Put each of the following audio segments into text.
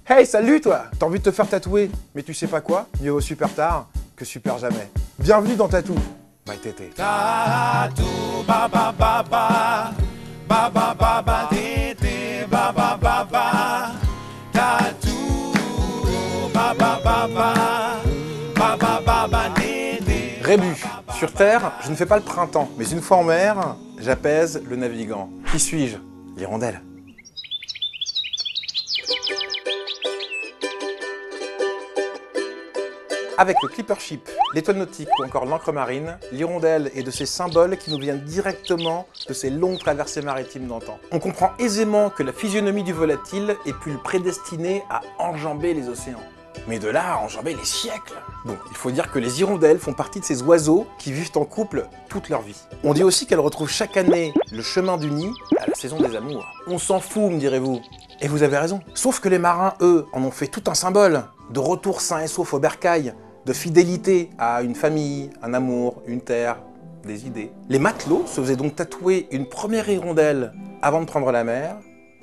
Hey, salut toi! T'as envie de te faire tatouer, mais tu sais pas quoi? Mieux vaut super tard que super jamais. Bienvenue dans Tatou, by Tété. Tatou, ba ba ba ba, ba ba ba ba tété, ba ba ba ba. Tatou, ba ba ba ba, ba ba ba ba tété. Rébus. Sur Terre, je ne fais pas le printemps, mais une fois en mer, j'apaise le navigant. Qui suis-je? L'hirondelle. Avec le clipper ship, l'étoile nautique ou encore l'encre marine, l'hirondelle est de ces symboles qui nous viennent directement de ces longues traversées maritimes d'antan. On comprend aisément que la physionomie du volatile ait pu le prédestiner à enjamber les océans. Mais de là à enjamber les siècles! Bon, il faut dire que les hirondelles font partie de ces oiseaux qui vivent en couple toute leur vie. On dit aussi qu'elles retrouvent chaque année le chemin du nid à la saison des amours. On s'en fout, me direz-vous. Et vous avez raison. Sauf que les marins, eux, en ont fait tout un symbole de retour sain et sauf au bercail, de fidélité à une famille, un amour, une terre, des idées. Les matelots se faisaient donc tatouer une première hirondelle avant de prendre la mer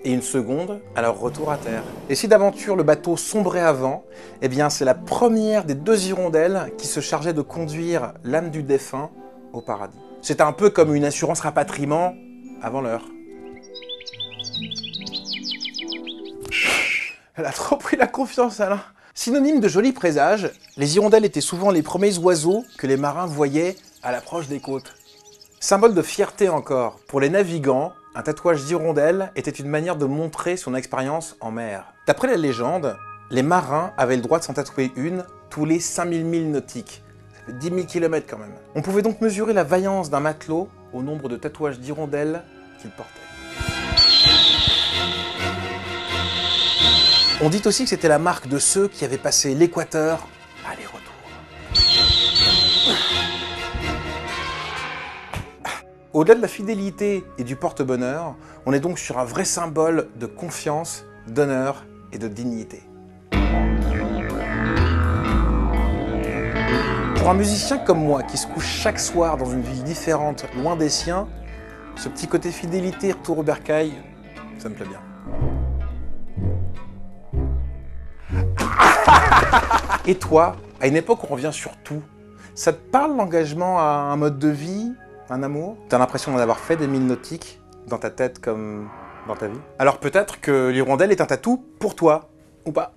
et une seconde à leur retour à terre. Et si d'aventure le bateau sombrait avant, eh bien c'est la première des deux hirondelles qui se chargeait de conduire l'âme du défunt au paradis. C'était un peu comme une assurance rapatriement avant l'heure. Elle a trop pris la confiance, Alain. Synonyme de jolis présages, les hirondelles étaient souvent les premiers oiseaux que les marins voyaient à l'approche des côtes. Symbole de fierté encore, pour les navigants, un tatouage d'hirondelle était une manière de montrer son expérience en mer. D'après la légende, les marins avaient le droit de s'en tatouer une tous les 5000 milles nautiques. Ça fait 10 000 km quand même. On pouvait donc mesurer la vaillance d'un matelot au nombre de tatouages d'hirondelles qu'il portait. On dit aussi que c'était la marque de ceux qui avaient passé l'équateur aller-retour. Au-delà de la fidélité et du porte-bonheur, on est donc sur un vrai symbole de confiance, d'honneur et de dignité. Pour un musicien comme moi qui se couche chaque soir dans une ville différente, loin des siens, ce petit côté fidélité et retour au bercail, ça me plaît bien. Et toi, à une époque où on revient sur tout, ça te parle l'engagement à un mode de vie, un amour? T'as l'impression d'en avoir fait des milles nautiques dans ta tête comme dans ta vie? Alors peut-être que l'hirondelle est un tatou pour toi, ou pas?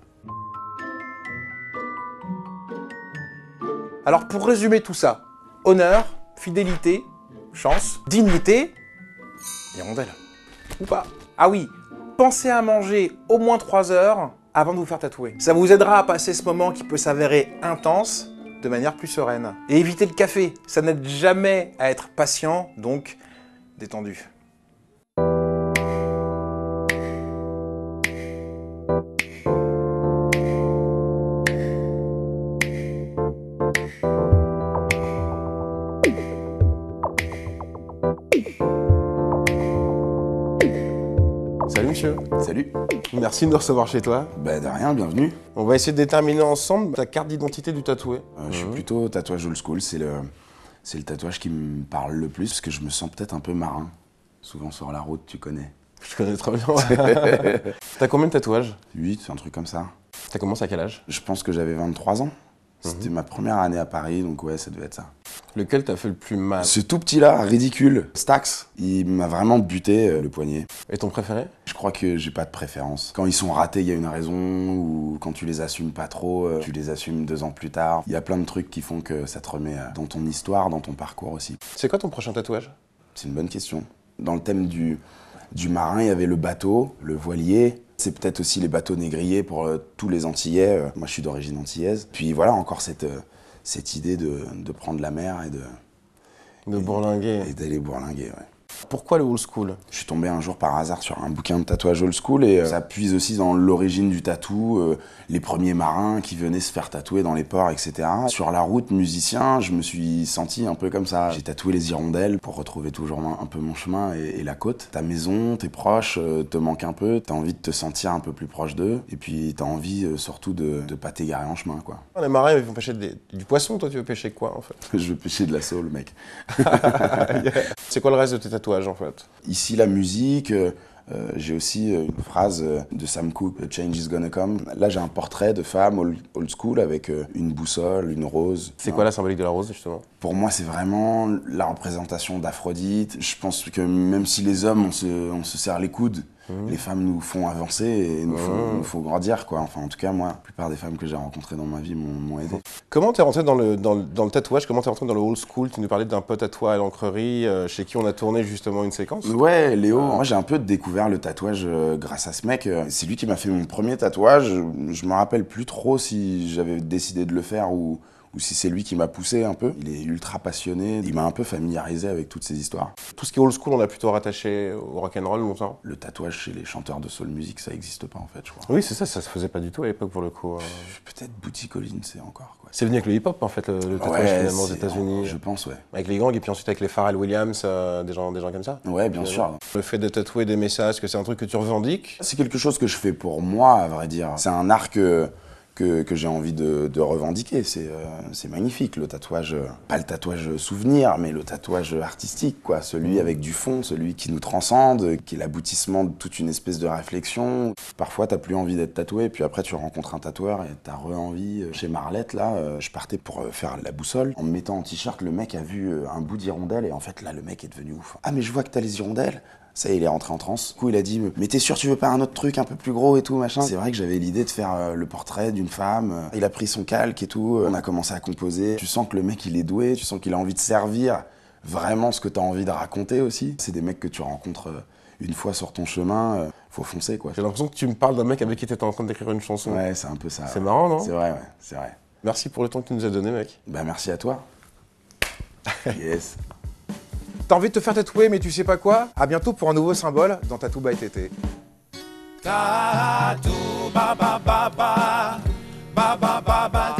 Alors pour résumer tout ça, honneur, fidélité, chance, dignité, hirondelle, ou pas? Ah oui, pensez à manger au moins 3 heures avant de vous faire tatouer. Ça vous aidera à passer ce moment qui peut s'avérer intense de manière plus sereine. Et évitez le café, ça n'aide jamais à être patient, donc détendu. Salut monsieur. Salut. Merci de nous recevoir chez toi. Bah de rien, bienvenue. On va essayer de déterminer ensemble ta carte d'identité du tatoué. Je suis plutôt tatouage old school, c'est le tatouage qui me parle le plus, parce que je me sens peut-être un peu marin. Souvent sur la route, tu connais. Je connais très bien. T'as combien de tatouages? 8, un truc comme ça. T'as commencé à quel âge? Je pense que j'avais 23 ans. C'était ma première année à Paris, donc ouais, ça devait être ça. Lequel t'a fait le plus mal? Ce tout petit là, ridicule, Stax, il m'a vraiment buté le poignet. Et ton préféré? Je crois que j'ai pas de préférence. Quand ils sont ratés, il y a une raison, ou quand tu les assumes pas trop, tu les assumes 2 ans plus tard. Il y a plein de trucs qui font que ça te remet dans ton histoire, dans ton parcours aussi. C'est quoi ton prochain tatouage? C'est une bonne question. Dans le thème du marin, il y avait le bateau, le voilier. C'est peut-être aussi les bateaux négriers pour tous les Antillais. Moi, je suis d'origine antillaise. Puis voilà, encore cette idée de prendre la mer et De bourlinguer. et d'aller bourlinguer, ouais. Pourquoi le old school? Je suis tombé un jour par hasard sur un bouquin de tatouage old school et ça puise aussi dans l'origine du tatou, les premiers marins qui venaient se faire tatouer dans les ports, etc. Sur la route, musicien, je me suis senti un peu comme ça. J'ai tatoué les hirondelles pour retrouver toujours un peu mon chemin et la côte. Ta maison, tes proches te manquent un peu, t'as envie de te sentir un peu plus proche d'eux et puis t'as envie surtout de pas t'égarer en chemin, quoi. Les marins, ils vont pêcher du poisson, toi tu veux pêcher quoi en fait? Je veux pêcher de la saule, mec. C'est quoi le reste de tes tatouages en fait? Ici, la musique, J'ai aussi une phrase de Sam Cooke, « Change is gonna come ». Là, j'ai un portrait de femme old school avec une boussole, une rose. C'est quoi la symbolique de la rose, justement? Pour moi, c'est vraiment la représentation d'Aphrodite. Je pense que même si les hommes, on se serre les coudes, les femmes nous font avancer et nous font grandir, quoi. Enfin, en tout cas, moi, la plupart des femmes que j'ai rencontrées dans ma vie m'ont aidé. Comment t'es rentré dans le tatouage? Comment t'es rentré dans le old school? Tu nous parlais d'un pote à toi à l'encrerie, chez qui on a tourné justement une séquence. Ouais, Léo. Moi, j'ai un peu découvert le tatouage grâce à ce mec. C'est lui qui m'a fait mon premier tatouage. Je me rappelle plus trop si j'avais décidé de le faire ou si c'est lui qui m'a poussé un peu. Il est ultra passionné, il m'a un peu familiarisé avec toutes ces histoires. Tout ce qui est old school, on a plutôt rattaché au rock'n'roll longtemps. Le tatouage chez les chanteurs de soul music, ça n'existe pas en fait, je crois. Oui, c'est ça se faisait pas du tout à l'époque pour le coup. Peut-être Bootsy Collins, c'est encore quoi. C'est venu avec le hip-hop en fait, le tatouage finalement aux États-Unis. Je pense, ouais. Avec les gangs et puis ensuite avec les Pharrell Williams, des gens comme ça. Ouais, bien sûr. Le fait de tatouer des messages, est-ce que c'est un truc que tu revendiques? C'est quelque chose que je fais pour moi, à vrai dire. C'est un art que j'ai envie de revendiquer. C'est magnifique, le tatouage, pas le tatouage souvenir, mais le tatouage artistique, quoi. Celui avec du fond, celui qui nous transcende, qui est l'aboutissement de toute une espèce de réflexion. Parfois, t'as plus envie d'être tatoué, puis après, tu rencontres un tatoueur et t'as re-envie. Chez Marlette, là, je partais pour faire la boussole. En me mettant en t-shirt, le mec a vu un bout d'hirondelle et en fait, là, le mec est devenu ouf. Ah, mais je vois que t'as les hirondelles. Ça y est, il est rentré en transe. Du coup, il a dit « Mais t'es sûr tu veux pas un autre truc un peu plus gros et tout, machin ?» C'est vrai que j'avais l'idée de faire le portrait d'une femme. Il a pris son calque et tout. On a commencé à composer. Tu sens que le mec, il est doué. Tu sens qu'il a envie de servir vraiment ce que t'as envie de raconter aussi. C'est des mecs que tu rencontres une fois sur ton chemin. Faut foncer, quoi. J'ai l'impression que tu me parles d'un mec avec qui t'étais en train d'écrire une chanson. Ouais, c'est un peu ça. C'est marrant, non? C'est vrai, ouais. C'est vrai. Merci pour le temps que tu nous as donné, mec. Bah, merci à toi. Yes. T'as envie de te faire tatouer, mais tu sais pas quoi? À bientôt pour un nouveau symbole dans Tattoo by Tété. Tattoo, ba ba ba ba, ba ba ba ba.